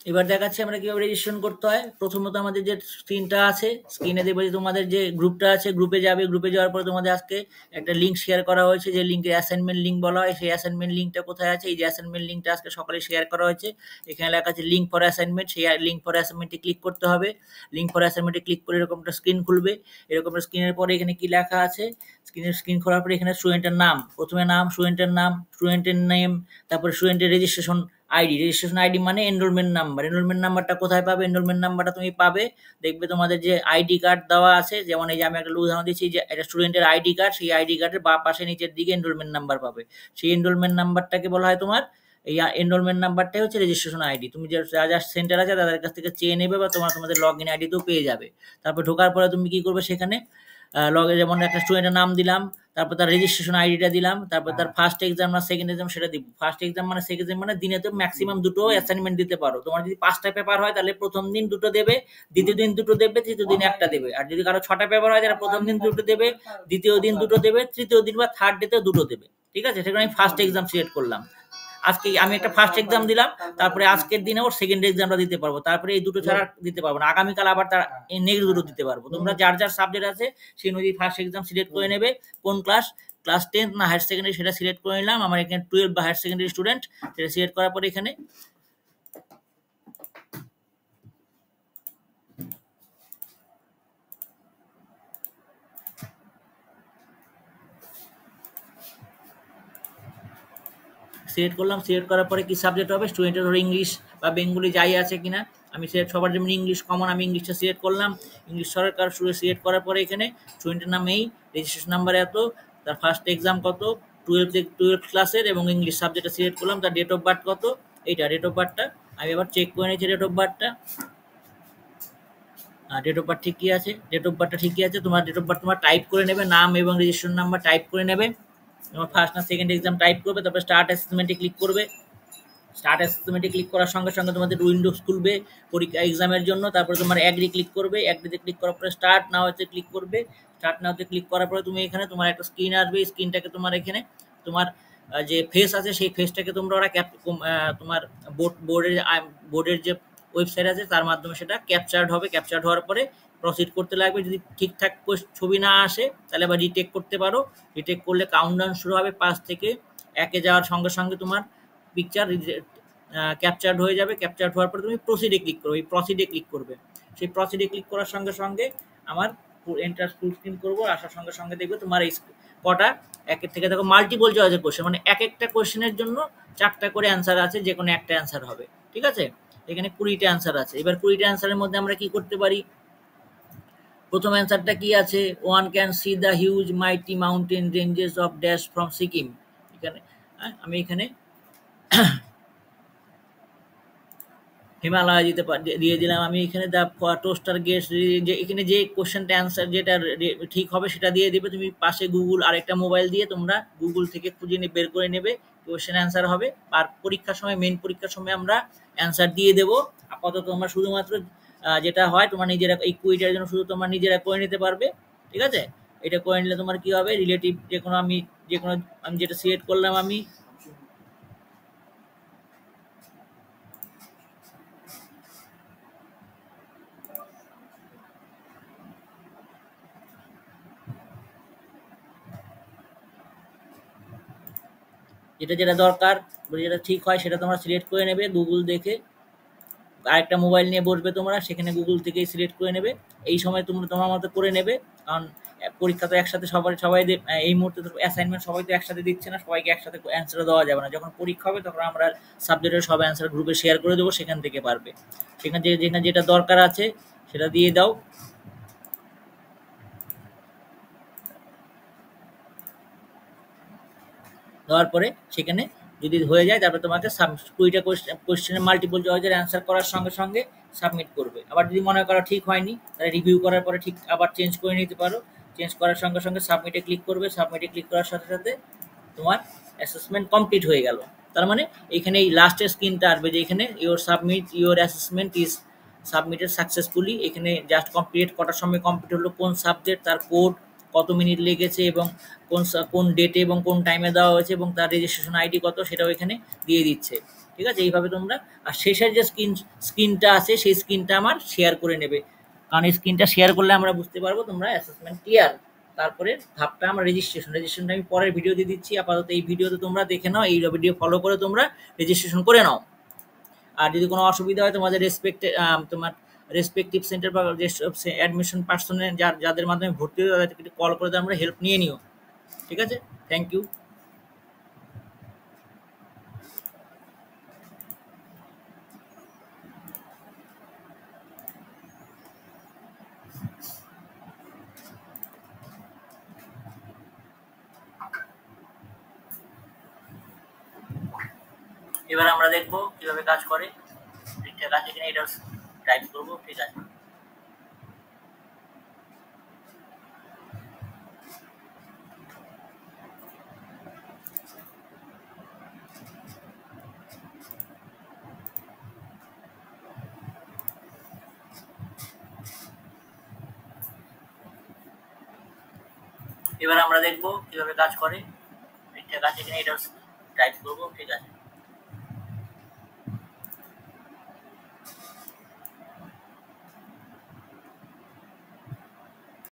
এবার দেখাচ্ছি আমরা কিভাবে রেজিস্ট্রেশন করতে হয়। প্রথমত আমাদের যে স্ক্রিনটা আছে, স্ক্রিনে দেখবে যে তোমাদের যে গ্রুপটা আছে, গ্রুপে যাবে। গ্রুপে যাওয়ার পরে তোমাদের আজকে একটা লিঙ্ক শেয়ার করা হয়েছে, যে লিঙ্কে অ্যাসাইনমেন্ট লিঙ্ক বলা হয়। সেই অ্যাসাইনমেন্ট লিঙ্কটা কোথায় আছে? এই যে অ্যাসাইনমেন্ট লিঙ্কটা আজকে সকালে শেয়ার করা হয়েছে, এখানে লেখা আছে লিঙ্ক ফর অ্যাসাইনমেন্ট। সেই লিঙ্ক ফর অ্যাসাইনমেন্টে ক্লিক করতে হবে। লিঙ্ক ফর অ্যাসাইনমেন্টে ক্লিক করে এরকম একটা স্ক্রিন খুলবে। এরকম স্ক্রিনের পরে এখানে কি লেখা আছে? স্ক্রিন খোলার পরে এখানে স্টুডেন্টের নাম, প্রথমে নাম, স্টুডেন্টের নাম, স্টুডেন্টের নেম, তারপরে স্টুডেন্টের রেজিস্ট্রেশন আইডি। রেজিস্ট্রেশন আইডি মানে এনরোলমেন্ট নাম্বার। এনরোলমেন্ট নাম্বারটা কোথায় পাবে? এনরোলমেন্ট নাম্বারটা তুমি পাবে, দেখবে তোমাদের যে আইডি কার্ড দেওয়া আছে, যেমন এই যে আমি একটা উদাহরণ দিচ্ছি, যে এটা স্টুডেন্টের আইডি কার্ড। সেই আইডি কার্ডের বা পাশে নিচের দিকে এনরোলমেন্ট নাম্বার পাবে। সেই এনরোলমেন্ট নাম্বারটাকে বলা হয় তোমার, এই এনরোলমেন্ট নাম্বারটাই হচ্ছে রেজিস্ট্রেশন আইডি। তুমি যা যা সেন্টার আছে তাদের কাছ থেকে চেয়ে নেবে, বা তোমাদের লগ ইন আইডিতেও পেয়ে যাবে। তারপর ঢোকার পরে তুমি কি করবে? সেখানে লগে যেমন একটা স্টুডেন্টের নাম দিলাম, তারপর তার রেজিস্ট্রেশন আইডিটা দিলাম, তারপর তার ফার্স্ট এক্সাম না সেকেন্ড এক্সাম সেটা দিব। ফার্স্ট এক্সাম মানে সেকেন্ড এক্সাম মানে দিনে তো ম্যাক্সিমাম দুটো অ্যাসাইনমেন্ট দিতে পারো। তোমার যদি 5টা পেপার হয় তাহলে প্রথম দিন দুটো দেবে, দ্বিতীয় দিন দুটো দেবে, তৃতীয় দিন একটা দেবে। আর যদি কারো 6টা পেপার হয় তাহলে প্রথম দিন দুটো দেবে, দ্বিতীয় দিন দুটো দেবে, তৃতীয় দিন বা থার্ড ডেতে দুটো দেবে। ঠিক আছে, সেখানে আমি ফার্স্ট এক্সাম সিলেক্ট করলাম। আজকে আমি একটা ফার্স্ট এক্সাম দিলাম, তারপরে আজকের দিনে ওর সেকেন্ড এক্সামটা দিতে পারবো, তারপরে এই দুটো ছাড়া দিতে পারবো না। আগামীকাল আবার তার নেক্সট দুটো দিতে পারবো। তোমরা যার যার সাবজেক্ট আছে সেই অনুযায়ী ফার্স্ট এক্সাম সিলেক্ট করে নেবে। কোন ক্লাস, ক্লাস 10 না হায়ার সেকেন্ডারি সেটা সিলেক্ট করে নিলাম। আমার এখানে 12 বা হায়ার সেকেন্ডারি স্টুডেন্ট, সেটা সিলেক্ট করার পরে এখানে সিলেক্ট করলাম। সিলেক্ট করার পরে কি সাবজেক্ট হবে? স্টুডেন্টের ধরো ইংলিশ বা বেঙ্গলি যাই আছে কিনা, আমি সিলেক্ট সবার যেমন ইংলিশ কমন, আমি ইংলিশটা সিলেক্ট করলাম। ইংলিশ সরকার সিলেক্ট করার পরে এখানে স্টুডেন্টের নাম এই, রেজিস্ট্রেশন নাম্বার এত, তার ফার্স্ট এক্সাম কত, 12 ক্লাসের, এবং ইংলিশ সাবজেক্টটা সিলেক্ট করলাম। তার ডেট অফ বার্থ কত, এইটা ডেট অফ বার্থটা আমি এবার চেক করে নিয়েছি। ডেট অফ বার্থটা, ডেট অফ বার্থ ঠিকই আছে, ডেট অফ বার্থটা ঠিকই আছে। তোমার ডেট অফ বার্থ তোমার টাইপ করে নেবে, নাম এবং রেজিস্ট্রেশন নাম্বার টাইপ করে নেবে। তোমার ফার্স্ট না সেকেন্ড এক্সাম টাইপ করবে, তারপর স্টার্ট অ্যাসেসমেন্টে ক্লিক করবে। স্টার্ট অ্যাসেসমেন্টে ক্লিক করার সঙ্গে সঙ্গে তোমাদের উইন্ডোজ খুলবে পরীক্ষা এক্সামের জন্য। তারপরে তোমার অ্যাগ্রি ক্লিক করবে, অ্যাগ্রিতে ক্লিক করার পরে স্টার্ট নাও হচ্ছে ক্লিক করবে। স্টার্ট নাওতে ক্লিক করার পরে তুমি এখানে তোমার একটা স্ক্রিন আসবে। স্ক্রিনটাকে তোমার এখানে তোমার যে ফেস আছে সেই ফেসটাকে তোমরা ওরা তোমার বোর্ডের যে ওয়েবসাইট আছে তার মাধ্যমে সেটা ক্যাপচার্ড হবে। ক্যাপচার্ড হওয়ার পরে প্রসিড করতে লাগবে। যদি ঠিকঠাক ছবি না আসে তাহলে আবার রিটেক করতে পারো। রিটেক করলে কাউন্টডাউন শুরু হবে 5 থেকে 1-এ যাওয়ার সঙ্গে সঙ্গে তোমার পিকচার ক্যাপচার্ড হয়ে যাবে। ক্যাপচার্ড হওয়ার পরে তুমি প্রসিডে ক্লিক করবে। এই প্রসিডে ক্লিক করবে, সেই প্রসিডে ক্লিক করার সঙ্গে সঙ্গে আমার এন্টার ফুল স্ক্রিন করবো। আসার সঙ্গে সঙ্গে দেখবে তোমার এই কটা একের থেকে দেখো মাল্টিপল চয়েসের কোশ্চেন, মানে এক একটা কোশ্চেনের জন্য 4টা করে অ্যান্সার আছে, যে কোনো একটা অ্যান্সার হবে। ঠিক আছে, এখানে 20টা অ্যান্সার আছে। এবার 20টা অ্যান্সারের মধ্যে আমরা কি করতে পারি? প্রথম অ্যান্সারটা কি আছে? One can see the huge mighty mountain ranges of dash from Sikkim. এখানে আমি এখানে হিমালয় দিয়ে দিলাম। আমি এখানে দ্য টোস্টার গেটস, যে এখানে যে কোশ্চেনটা অ্যান্সার যেটা ঠিক হবে সেটা দিয়ে দেবে। তুমি পাশে গুগল আরেকটা মোবাইল দিয়ে তোমরা গুগল থেকে খুঁজে বের করে নেবে কোশ্চেন অ্যান্সার হবে। আর পরীক্ষার সময়, মেন পরীক্ষার সময় আমরা অ্যান্সার দিয়ে দেবো। আপাতত তোমরা শুধুমাত্র যেটা হয় তোমার নিজেরা এই কুইটার জন্য শুধু তোমরা নিজেরা করে নিতে পারবে। ঠিক আছে, এটা করে নিলে তোমার কি হবে? রিলেটিভ যে কোনো আমি যেটা সিলেক্ট করলাম, আমি যেটা যেটা দরকার, যেটা ঠিক হয় সেটা তোমরা সিলেক্ট করে নেবে গুগল দেখে। আরেকটা মোবাইল নিয়ে বসবে তোমরা, সেখানে গুগল থেকেই সিলেক্ট করে নেবে। এই সময় তোমরা তোমার মতো করে নেবে, কারণ পরীক্ষা তো একসাথে সবাই এই মুহূর্তে তো অ্যাসাইনমেন্ট সবাই তো একসাথে দিচ্ছে না, সবাইকে একসাথে অ্যান্সার দেওয়া যাবে না। যখন পরীক্ষা হবে তখন আমরা সাবজেক্টের সব অ্যান্সার গ্রুপে শেয়ার করে দেবো, সেখান থেকে পারবে। যেখানে যেটা দরকার আছে সেটা দিয়ে দাও। দেওয়ার পরে সেখানে যদি হয়ে যায় তারপরে তোমাকে 20টা কোয়েশ্চেনের মাল্টিপল চয়েসের অ্যান্সার করার সঙ্গে সঙ্গে সাবমিট করবে। আবার যদি মনে করো ঠিক হয়নি তাহলে রিভিউ করার পরে ঠিক আবার চেঞ্জ করে নিতে পারো। চেঞ্জ করার সঙ্গে সঙ্গে সাবমিটে ক্লিক করবে। সাবমিটে ক্লিক করার সাথে সাথে তোমার অ্যাসেসমেন্ট কমপ্লিট হয়ে গেল। তার মানে এখানে এই লাস্টের স্ক্রিনটা আসবে যে এখানে your assessment is submitted successfully. এখানে জাস্ট কমপ্লিট কটার সময় কমপ্লিট হলো, কোন সাবজেক্ট, তার কোড, কত মিনিট লেগেছে, এবং কোন ডেটে এবং কোন টাইমে দেওয়া হয়েছে, এবং তার রেজিস্ট্রেশন আইডি কত সেটাও এখানে দিয়ে দিচ্ছে। ঠিক আছে? এইভাবে তোমরা আর শেষের যে স্ক্রিনটা আছে সেই স্ক্রিনটা আমার শেয়ার করে নেবে, কারণ এই স্ক্রিনটা শেয়ার করলে আমরা বুঝতে পারবো তোমরা অ্যাসেসমেন্ট ক্লিয়ার। তারপরে ধাপটা আমরা রেজিস্ট্রেশনটা আমি পরের ভিডিওতে দিচ্ছি, আপাতত এই ভিডিওতে তোমরা দেখে নাও, এই ভিডিও ফলো করে তোমরা রেজিস্ট্রেশন করে নাও। আর যদি কোনো অসুবিধা হয় তোমাদের তোমার রেসপেক্টিভ সেন্টার বা অ্যাডমিশন পার্সনে যাদের মাধ্যমে ভর্তি হবে তাদেরকে একটু কল করে আমরা হেল্প নিয়ে নিও। ঠিক আছে? Thank you. এবার আমরা দেখবো কিভাবে কাজ করে, ঠিকঠাক আছে কিনা এটা টাইপ করবো। ঠিক আছে, এবার আমরা দেখবো কিভাবে কাজ করে, ঠিকঠাক আছে কিনা এটা টাইপ করবো। ঠিক আছে।